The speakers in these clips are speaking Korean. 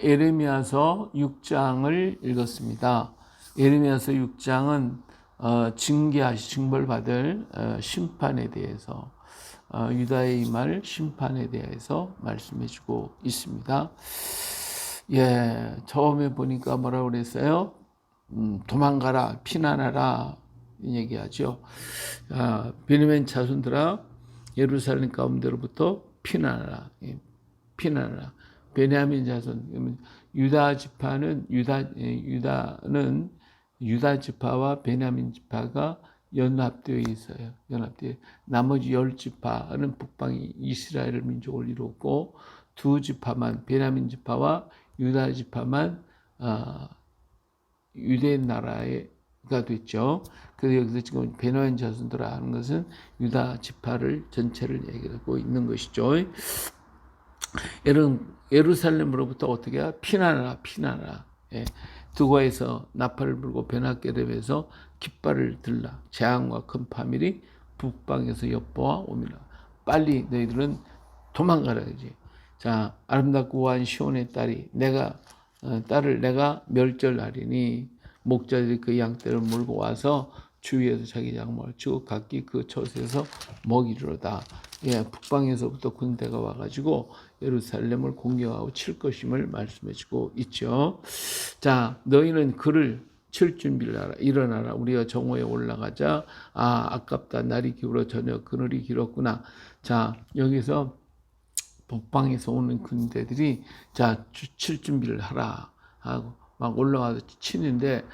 예레미야서 6장을 읽었습니다. 예레미야서 6장은 징벌받을 심판에 대해서 유다에 임할 심판에 대해서 말씀해주고 있습니다. 예, 처음에 보니까 뭐라고 그랬어요? 도망가라, 피난하라 이 얘기하죠. 베냐민 자손들아 예루살렘 가운데로부터 피난하라. 피난하라. 베냐민 자손, 유다 지파는 유다는 유다 지파와 베냐민 지파가 연합되어 있어요. 연합되어. 나머지 10지파는 북방 이스라엘 민족을 이루었고 두 지파만 베냐민 지파와 유다 지파만 유대 나라가 됐죠. 그래서 여기서 지금 베냐민 자손들아 하는 것은 유다 지파를 전체를 얘기하고 있는 것이죠. 예루살렘으로부터 어떻게 피난하라. 예. 두고에서 나팔을 불고 베나게렙에서 깃발을 들라. 재앙과 큰 파멸이 북방에서 엿보아 오미라. 빨리 너희들은 도망가라 그지. 자, 아름답고 우아한 시온의 딸을 내가 멸절하리니 목자들이 그 양떼를 몰고 와서 주위에서 자기 양목을 치고 각기 그 젖에서 먹이리로다. 예, 북방에서부터 군대가 와가지고 예루살렘을 공격하고 칠 것임을 말씀해주고 있죠. 자, 너희는 그를 칠 준비를 하라. 일어나라. 우리가 정오에 올라가자. 아깝다. 날이 기울어 저녁 그늘이 길었구나. 자, 여기서 북방에서 오는 군대들이 칠 준비를 하라 하고 막 올라와서 치는데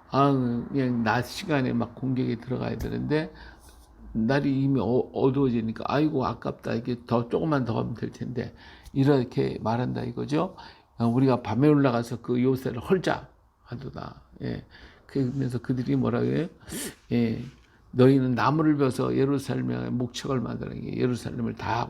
그냥 낮 시간에 막 공격에 들어가야 되는데 날이 이미 어두워지니까 아이고 아깝다. 이게 조금만 더 하면 될 텐데 이렇게 말한다 이거죠. 우리가 밤에 올라가서 그 요새를 헐자 하도다. 예. 그러면서 그들이 뭐라고 해요? 예. 너희는 나무를 베어서 예루살렘에 목책을 만드는 게 예루살렘을 다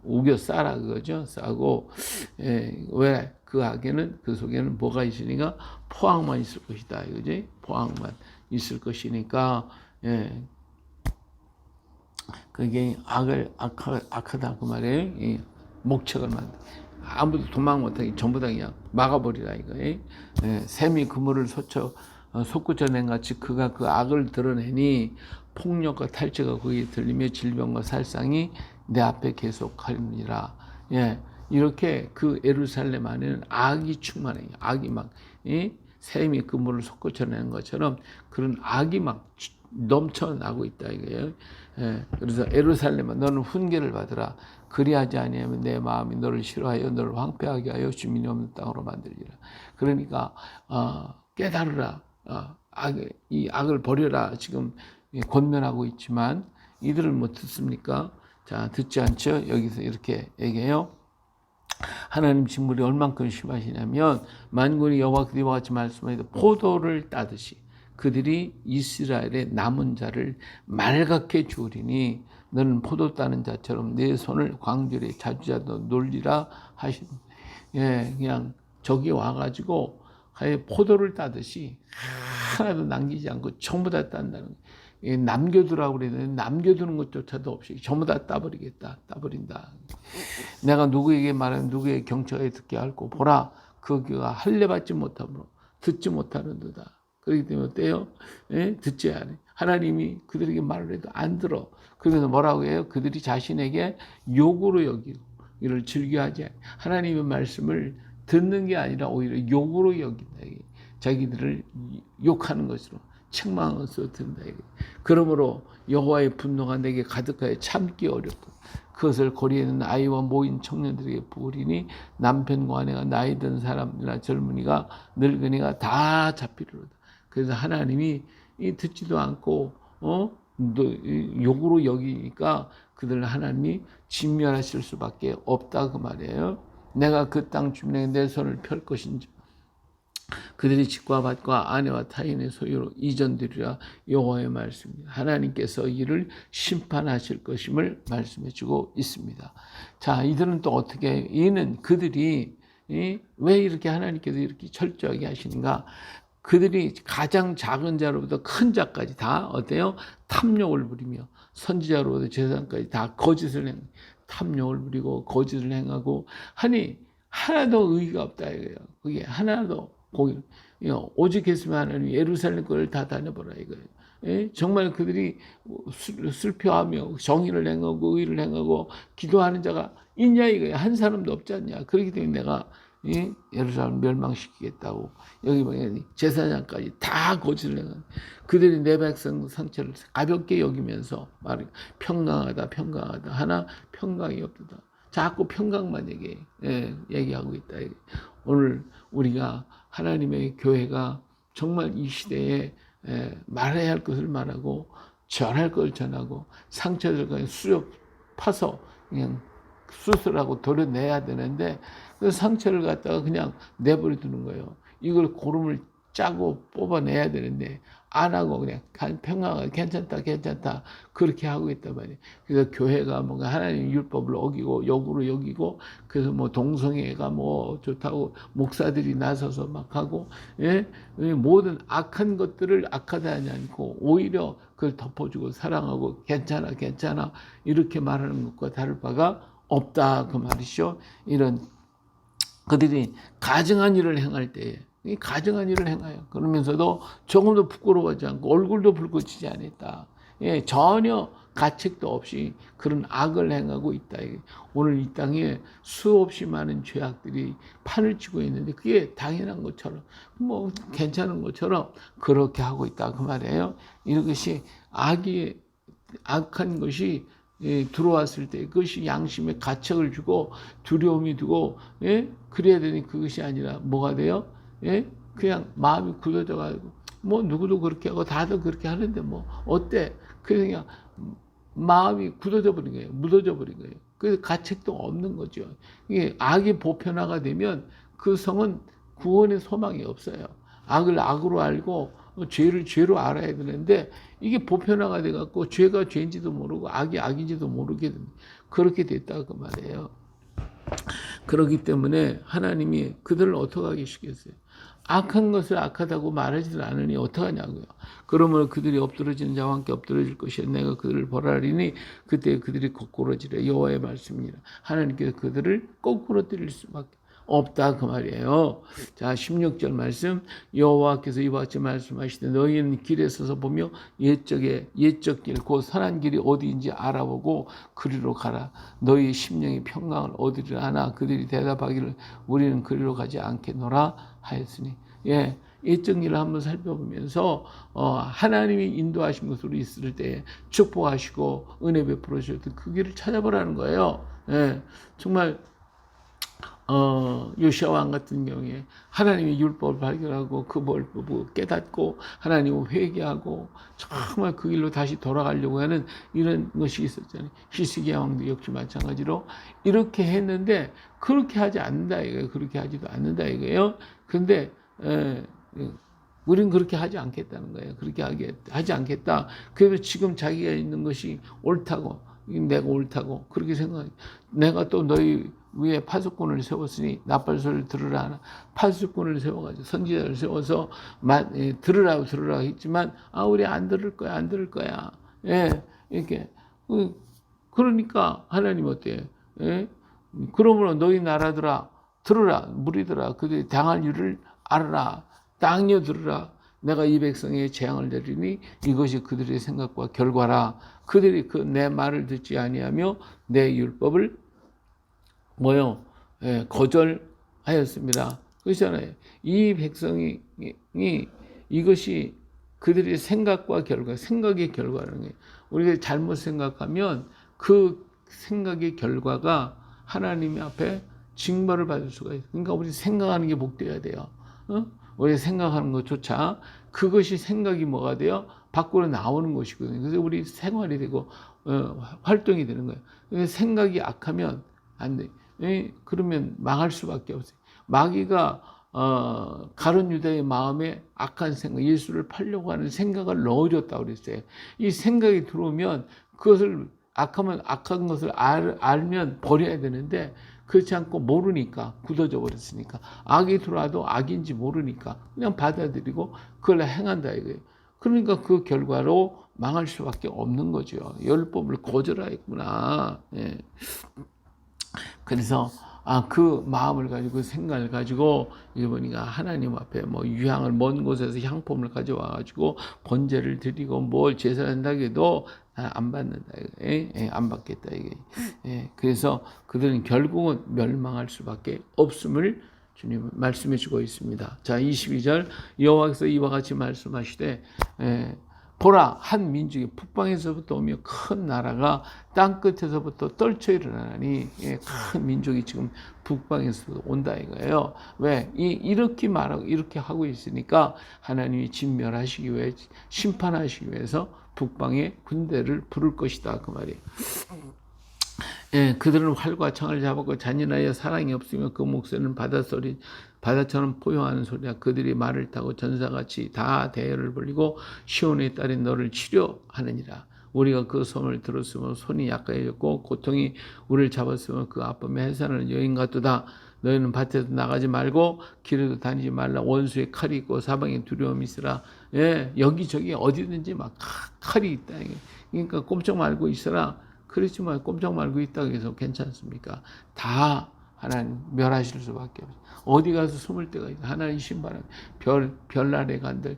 우겨 싸라 그거죠. 싸고 왜 그 악에는 그 속에는 뭐가 있으니까 포악만 있을 것이다 이거지. 포악만 있을 것이니까 그게 악하다 그 말이에요. 목책을 만들 아무도 도망 못하게 전부 다 그냥 막아버리라 이거. 샘이 그물을 솟구쳐낸 같이 그가 그 악을 드러내니 폭력과 탈취가 거기에 들리며 질병과 살상이 내 앞에 계속하리니라. 예, 이렇게 그 예루살렘 안에는 악이 충만해요. 악이 막 샘이 그물을 솟구쳐내는 것처럼 그런 악이 막 넘쳐나고 있다 이거예요. 예, 그래서 예루살렘아 너는 훈계를 받으라. 그리하지 아니하면 내 마음이 너를 싫어하여 너를 황폐하게 하여 주민이 없는 땅으로 만들리라. 그러니까 깨달으라. 이 악을 버려라. 지금 권면하고 있지만 이들을 못 듣습니까? 자, 듣지 않죠? 여기서 이렇게 얘기해요. 하나님 징벌이 얼만큼 심하시냐면 만군의 여호와 그들과 같이 말씀하시되 포도를 따듯이 그들이 이스라엘의 남은 자를 말갛게 주우리니 너는 포도 따는 자처럼 내 손을 광주리 자주자도 놀리라 하신. 예, 그냥 저기 와가지고 포도를 따듯이 하나도 남기지 않고 전부 다 딴다는 거예요. 남겨두라고 그랬는데 남겨두는 것조차도 없이 전부 다 따버린다. 내가 누구에게 말하면 누구의 경처에 듣게 할고 보라 그가 할례받지 못하므로 듣지 못하는도다. 그렇기 때문에 어때요? 듣지 않아. 하나님이 그들에게 말을 해도 안 들어. 그래서 뭐라고 해요? 그들이 자신에게 욕으로 여기고 이를 즐겨하지 않아. 하나님의 말씀을 듣는 게 아니라 오히려 욕으로 여긴다. 자기들을 욕하는 것으로 책망하는 것으로 든다. 그러므로 여호와의 분노가 내게 가득하여 참기 어렵고 그것을 거리에 있는 아이와 모인 청년들에게 부으리니 남편과 아내가 나이 든 사람이나 젊은이가 늙은이가 다 잡히리로다. 그래서 하나님이 듣지도 않고 욕으로 여기니까 그들 하나님이 진멸하실 수밖에 없다 그 말이에요. 내가 그 땅 주민에게 내 손을 펼 것인지 그들이 집과 밭과 아내와 타인의 소유로 이전되리라. 여호와의 말씀입니다. 하나님께서 이를 심판하실 것임을 말씀해주고 있습니다. 자, 이들은 또 어떻게 이는 그들이 왜 이렇게 하나님께서 이렇게 철저하게 하시는가? 그들이 가장 작은 자로부터 큰 자까지 다 어때요? 탐욕을 부리며 선지자로부터 제사장까지 다 거짓을 탐욕을 부리고 거짓을 행하고 하니 하나도 의의가 없다 이거예요. 그게 하나도 공의. 오직 했으면 하나님 예루살렘 거를 다 다녀보라 이거예요. 예? 정말 그들이 슬퍼하며 정의를 행하고 의를 행하고 기도하는 자가 있냐 이거예요. 한 사람도 없지 않냐. 그렇기 때문에 내가 예루살렘 멸망시키겠다고 여기 보면 제사장까지 다 고지를 행한 그들이 내 백성 상처를 가볍게 여기면서 말해 평강하다 평강하다 하나 평강이 없다. 자꾸 평강만 얘기하고 있다. 오늘 우리가 하나님의 교회가 정말 이 시대에 말해야 할 것을 말하고 전할 것을 전하고 상처를 그냥 파서 그냥 수술하고 도려내야 되는데 그 상처를 갖다가 그냥 내버려 두는 거예요. 이걸 고름을 짜고 뽑아내야 되는데 안 하고 그냥 평화가 괜찮다 그렇게 하고 있단 말이에요. 그래서 교회가 뭔가 하나님 율법을 어기고 역으로 여기고 그래서 뭐 동성애가 뭐 좋다고 목사들이 나서서 막 하고 모든 악한 것들을 악하다 하지 않고 오히려 그걸 덮어주고 사랑하고 괜찮아 이렇게 말하는 것과 다를 바가 없다 그 말이죠. 이런 그들이 가증한 일을 행할 때에 가증한 일을 행하여 그러면서도 조금도 부끄러워하지 않고 얼굴도 붉어지지 않았다. 전혀 가책도 없이 그런 악을 행하고 있다. 오늘 이 땅에 수없이 많은 죄악들이 판을 치고 있는데 그게 당연한 것처럼 뭐 괜찮은 것처럼 그렇게 하고 있다 그 말이에요. 이것이 악한 것이 들어왔을 때 그것이 양심에 가책을 주고 두려움이 두고 그래야 되니 그것이 아니라 뭐가 돼요? 그냥 마음이 굳어져 가지고 뭐 누구도 그렇게 하고 다들 그렇게 하는데 뭐 어때? 그냥 마음이 굳어져 버린 거예요. 묻어져 버린 거예요. 그래서 가책도 없는 거죠. 이게 악이 보편화가 되면 그 성은 구원의 소망이 없어요. 악을 악으로 알고 죄를 죄로 알아야 되는데 이게 보편화가 돼 갖고 죄가 죄인지도 모르고 악이 악인지도 모르게 됩니다. 그렇게 됐다 그 말이에요. 그렇기 때문에 하나님이 그들을 어떻게 하게 시켰어요? 악한 것을 악하다고 말하지도 않으니 어떡하냐고요. 그러므로 그들이 엎드러지는 자와 함께 엎드러질 것이야. 내가 그들을 벌하리니 그때 그들이 거꾸러지라. 여호와의 말씀이라. 하나님께서 그들을 거꾸로 때릴 수밖에 없다 그 말이에요. 자 16절 말씀 여호와께서 이와 같이 말씀하시되 너희는 길에 서서 보며 옛적 길 곧 선한 길이 어디인지 알아보고 그리로 가라. 너희 심령이 평강을 얻으리라 하나 그들이 대답하기를 우리는 그리로 가지 않겠노라 하였으니 옛적 길을 한번 살펴보면서 하나님이 인도하신 것으로 있을 때 축복하시고 은혜 베풀어 주셨던 그 길을 찾아보라는 거예요. 정말 요시아 왕 같은 경우에 하나님의 율법을 발견하고 그 율법을 깨닫고 하나님을 회개하고 정말 그 길로 다시 돌아가려고 하는 이런 것이 있었잖아요. 히스기야 왕도 역시 마찬가지로 이렇게 했는데 그렇게 하지 않는다 이거예요. 그렇게 하지도 않는다 이거예요. 근데 우리는 그렇게 하지 않겠다는 거예요. 그렇게 하지 않겠다. 그래서 지금 자기가 있는 것이 옳다고 내가 옳다고 그렇게 생각해. 내가 또 너희 위에 파수꾼을 세웠으니 나팔 소리를 들으라 하나. 파수꾼을 세워가지고 선지자를 세워서 들으라 했지만 우리 안 들을 거야. 이렇게 그러니까 하나님 어때요? 그러므로 너희 나라들아 들으라 무리들아 그들이 당할 일을 알아라. 땅여 들으라. 내가 이 백성의 재앙을 내리니 이것이 그들의 생각과 결과라. 그들이 내 말을 듣지 아니하며 내 율법을 거절하였습니다. 그렇잖아요. 이 백성이 이것이 그들의 생각과 결과, 생각의 결과라는 거예요. 우리가 잘못 생각하면 그 생각의 결과가 하나님 앞에 징벌을 받을 수가 있어요. 그러니까 우리 생각하는 게 복되어야 돼요. 우리 생각하는 것조차 그것이 생각이 뭐가 돼요? 밖으로 나오는 것이거든요. 그래서 우리 생활이 되고 활동이 되는 거예요. 생각이 악하면 안 돼. 그러면 망할 수밖에 없어요. 마귀가 가룟 유다의 마음에 악한 생각, 예수를 팔려고 하는 생각을 넣어줬다고 그랬어요. 이 생각이 들어오면 그것을 악한 것을 알면 버려야 되는데 그렇지 않고 모르니까 굳어져 버렸으니까 악이 들어와도 악인지 모르니까 그냥 받아들이고 그걸 행한다 이거예요. 그러니까 그 결과로 망할 수밖에 없는 거죠. 율법을 거절하였구나. 그래서 그 마음을 가지고 그 생각을 가지고 이게 보니까 하나님 앞에 뭐 유향을 먼 곳에서 향품을 가져와 가지고 번제를 드리고 뭘 제사한다 해도 안 받는다. 안 받겠다 이게. 그래서 그들은 결국은 멸망할 수밖에 없음을 주님은 말씀해 주고 있습니다. 자, 22절 여호와께서 이와 같이 말씀하시되 보라, 한 민족이 북방에서부터 오며 큰 나라가 땅 끝에서부터 떨쳐 일어나니, 큰 민족이 지금 북방에서 온다 이거예요. 왜? 이렇게 말하고 이렇게 하고 있으니까 하나님이 진멸하시기 위해, 심판하시기 위해서 북방의 군대를 부를 것이다 그 말이에요. 그들은 활과 창을 잡았고 잔인하여 사랑이 없으며 그 목소리는 바다처럼 포효하는 소리야. 그들이 말을 타고 전사같이 다 대열을 벌리고 시온의 딸인 너를 치료하느니라. 우리가 그 소문을 들었으면 손이 약해졌고 고통이 우리를 잡았으면 그 아픔에 해산하는 여인 같도다. 너희는 밭에서 나가지 말고 길에도 다니지 말라. 원수의 칼이 있고 사방에 두려움이 있으라. 여기저기 어디든지 막 칼이 있다. 그러니까 꼼짝 말고 있어라. 그렇지만 꼼짝 말고 있다고 해서 괜찮습니까? 다 하나님 멸하실 수밖에 없어요. 어디 가서 숨을 데가 있어. 하나님 신발은 별 아래 간들,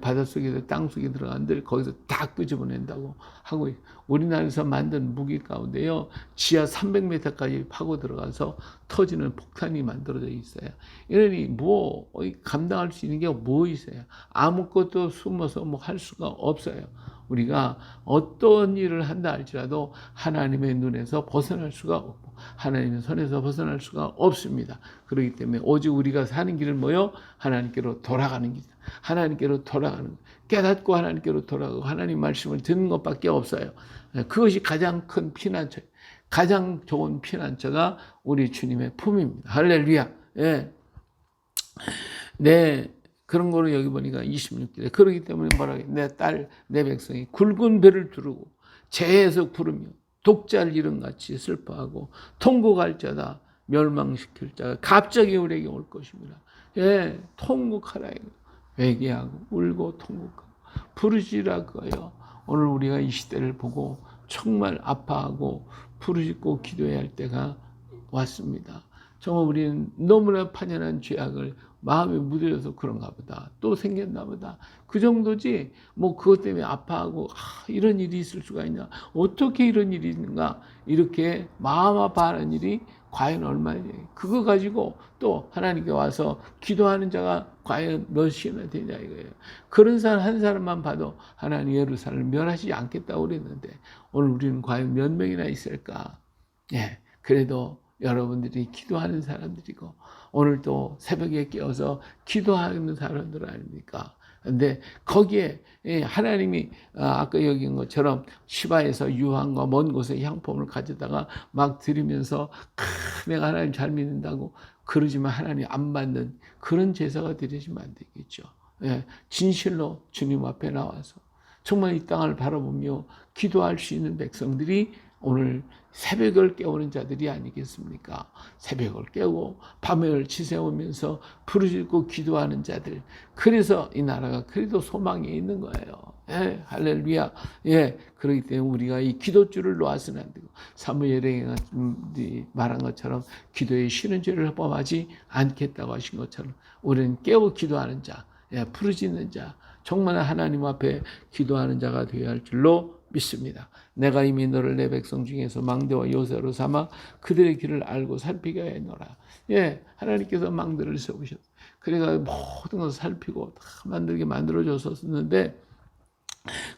바닷속에 땅속에 들어간들 거기서 다 끄집어낸다고 하고 있어요. 우리나라에서 만든 무기 가운데요, 지하 300m까지 파고 들어가서 터지는 폭탄이 만들어져 있어요. 이러니 감당할 수 있는 게 뭐 있어요? 아무것도 숨어서 할 수가 없어요. 우리가 어떤 일을 한다 할지라도 하나님의 눈에서 벗어날 수가 없고 하나님의 손에서 벗어날 수가 없습니다. 그렇기 때문에 오직 우리가 사는 길은 뭐요? 하나님께로 돌아가는 길. 하나님께로 돌아가는 것. 깨닫고 하나님께로 돌아가고 하나님 말씀을 듣는 것밖에 없어요. 그것이 가장 큰 피난처, 가장 좋은 피난처가 우리 주님의 품입니다. 할렐루야. 네. 그런 거를 여기 보니까 26절에 그러기 때문에 뭐라고 해요? 내 딸, 내 백성이 굵은 배를 두르고 재에서 구르며 독자를 잃은 같이 슬퍼하고 통곡할 자다. 멸망시킬 자가 갑자기 우리에게 올 것입니다. 통곡하라. 회개하고 울고 통곡하고 부르짖으라 그거예요. 오늘 우리가 이 시대를 보고 정말 아파하고 부르짖고 기도해야 할 때가 왔습니다. 정말 우리는 너무나 파년한 죄악을 마음에 무뎌져서 그런가 보다. 또 생겼나 보다. 그 정도지. 그것 때문에 아파하고 이런 일이 있을 수가 있냐. 어떻게 이런 일이 있는가. 이렇게 마음 아파하는 일이 과연 얼마나 되냐. 그거 가지고 또 하나님께 와서 기도하는 자가 과연 몇이나 되냐 이거예요. 그런 사람 한 사람만 봐도 하나님 예루살렘을 멸하시지 않겠다고 그랬는데 오늘 우리는 과연 몇 명이나 있을까. 그래도 여러분들이 기도하는 사람들이고 오늘 또 새벽에 깨어서 기도하는 사람들 아닙니까? 근데 거기에 하나님이 아까 여긴 것처럼 시바에서 유황과 먼 곳에 향품을 가져다가 막 드리면서 내가 하나님 잘 믿는다고 그러지만 하나님 안 받는 그런 제사가 드려지면 안 되겠죠. 진실로 주님 앞에 나와서 정말 이 땅을 바라보며 기도할 수 있는 백성들이 오늘 새벽을 깨우는 자들이 아니겠습니까? 새벽을 깨우고 밤을 지새우면서 부르짖고 기도하는 자들. 그래서 이 나라가 그래도 소망이 있는 거예요. 할렐루야. 그렇기 때문에 우리가 이 기도줄을 놓아서는 안 되고 사무엘에게 말한 것처럼 기도에 쉬는 죄를 범하지 않겠다고 하신 것처럼 우리는 깨워 기도하는 자, 부르짖는 자, 정말 하나님 앞에 기도하는 자가 되어야 할 줄로 믿습니다. 내가 이미 너를 내 백성 중에서 망대와 요새로 삼아 그들의 길을 알고 살피게 하노라. 하나님께서 망대를 세우셨어요. 그래가 모든 것을 살피고 다 만들게 만들어줬었는데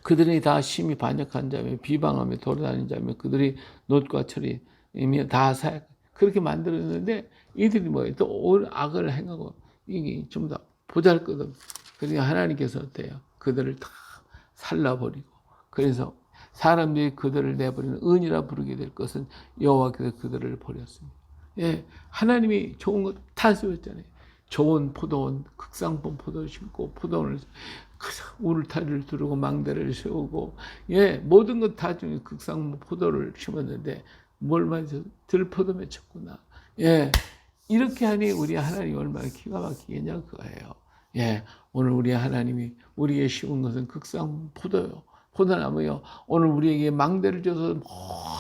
그들이 다 심히 반역한 자며 비방하며 돌아다닌 자며 그들이 놋과 철이 이미 다 그렇게 만들었는데 이들이 뭐예요? 또 악을 행하고 이게 좀 더 보잘것없어. 그러니까 하나님께서 어때요? 그들을 다 살라버리고 그래서 사람들이 그들을 내버리는 은이라 부르게 될 것은 여호와께서 그들을 버렸습니다. 하나님이 좋은 것 다 세웠잖아요. 좋은 포도원, 극상품 포도 심고 포도원을 울타리를 두르고 망대를 세우고 모든 것 다 중에 극상품 포도를 심었는데 뭘 만져서 들포도 맺혔구나. 이렇게 하니 우리 하나님이 얼마나 기가 막히겠냐 그거예요. 오늘 우리 하나님이 우리에게 심은 것은 극상품 포도요. 포도나무여 오늘 우리에게 망대를 줘서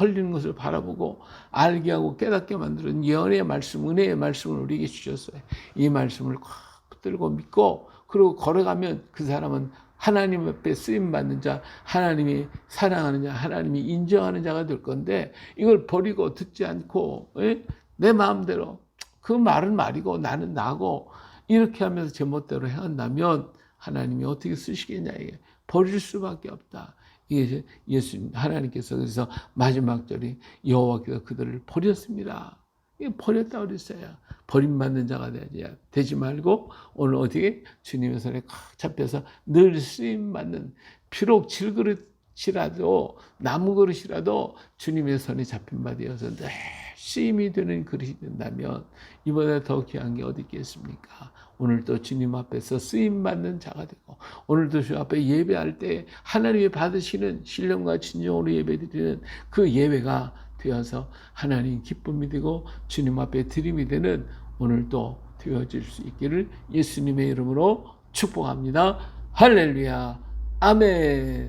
멀리는 것을 바라보고 알게 하고 깨닫게 만드는 예언의 말씀, 은혜의 말씀을 우리에게 주셨어요. 이 말씀을 꽉 붙들고 믿고 그리고 걸어가면 그 사람은 하나님 앞에 쓰임받는 자, 하나님이 사랑하는 자, 하나님이 인정하는 자가 될 건데 이걸 버리고 듣지 않고 내 마음대로 그 말은 말이고 나는 나고 이렇게 하면서 제멋대로 행한다면 하나님이 어떻게 쓰시겠냐 이게 버릴 수밖에 없다. 이게 예수님 하나님께서 그래서 마지막 절이 여호와께서 그들을 버렸습니다. 이게 버렸다 그랬어요. 버림받는 자가 되지 말고 오늘 어떻게 주님의 손에 꽉 잡혀서 늘 쓰임받는 비록 질그릇이라도 나무 그릇이라도 주님의 손에 잡힌 바 되어서 늘 쓰임이 되는 그릇이 된다면 이보다 더 귀한 게 어디 있겠습니까? 오늘도 주님 앞에서 쓰임받는 자가 되고 오늘도 주 앞에 예배할 때 하나님이 받으시는 신령과 진정으로 예배드리는 그 예배가 되어서 하나님 기쁨이 되고 주님 앞에 드림이 되는 오늘도 되어질 수 있기를 예수님의 이름으로 축복합니다. 할렐루야. 아멘.